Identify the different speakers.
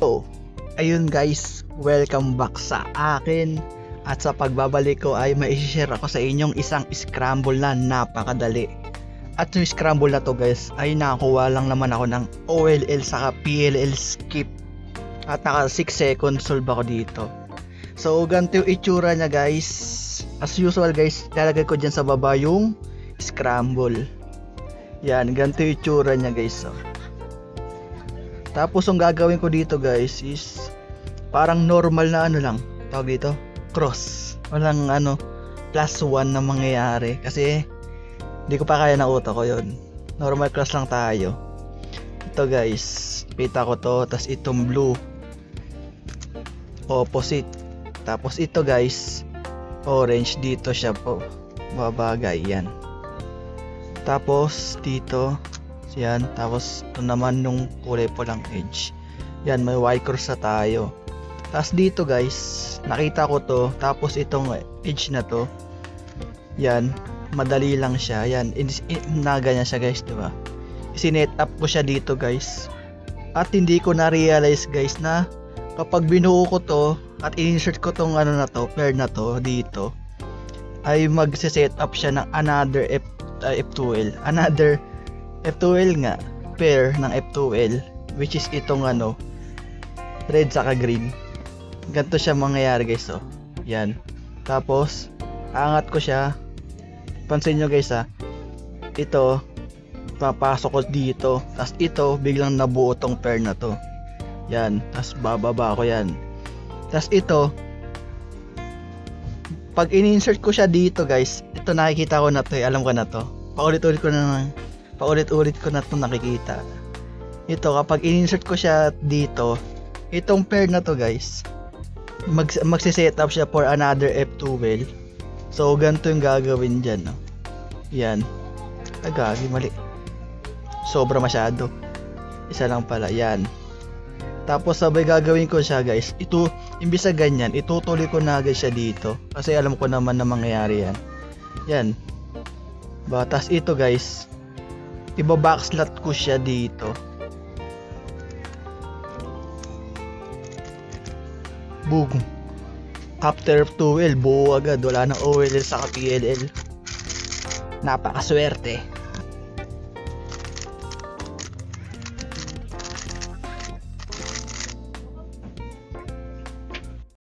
Speaker 1: So, ayun guys, welcome back sa akin. At sa pagbabalik ko ay mai-share ako sa inyong isang scramble na napakadali. At yung scramble na to guys ay nakakuha lang naman ako ng OLL saka PLL skip. At naka 6 seconds solve ako dito. So ganito yung itsura nya guys. As usual guys, lalagay ko dyan sa baba yung scramble. Yan, ganito yung itsura nya guys. So. Tapos ang gagawin ko dito guys is parang normal na ano lang, tawag dito, cross. Walang plus 1 na mangyayari kasi hindi ko pa kaya na utak ko yun. Normal cross lang tayo. Ito guys, pita ko to, tas itong blue opposite. Tapos ito guys, orange, dito siya po babagay yan. Tapos dito yan, tapos ito naman nung kulay pulang edge. Yan, may white cross na tayo. Tapos dito guys, nakita ko to, tapos itong edge na to, yan, madali lang siya. Yan, ganyan siya guys, diba? Sinet up ko siya dito guys. At hindi ko na-realize guys na kapag binuo ko to at insert ko tong na to, pair na to dito, ay magse-set up siya ng another F2L. Another F2L nga, pair ng F2L, which is itong red saka green. Ganito siya mangyayari guys, oh. Yan. Tapos angat ko siya. Pansin nyo guys ito papasok ko dito, tas ito biglang nabuo tong pair na to. Yan, tas bababa ko yan. Tas ito, pag in-insert ko siya dito guys, ito nakikita ko na to, alam ko na to. Paulit-ulit ko na to nakikita. Ito kapag in-insert ko siya dito, itong pair na to guys, magse-set up siya for another F2L. So ganito yung gagawin dyan, no? Yan. Agagi, mali. Sobra masyado. Isa lang pala, yan. Tapos sabay gagawin ko siya guys, ito, imbis na ganyan, itutuloy ko na agad siya dito. Kasi alam ko naman na mangyayari yan. Yan. Batas ito guys, iba-backslot ko siya dito. Boom. After 2L, buo agad. Wala nang OLL sa PLL. Napakaswerte.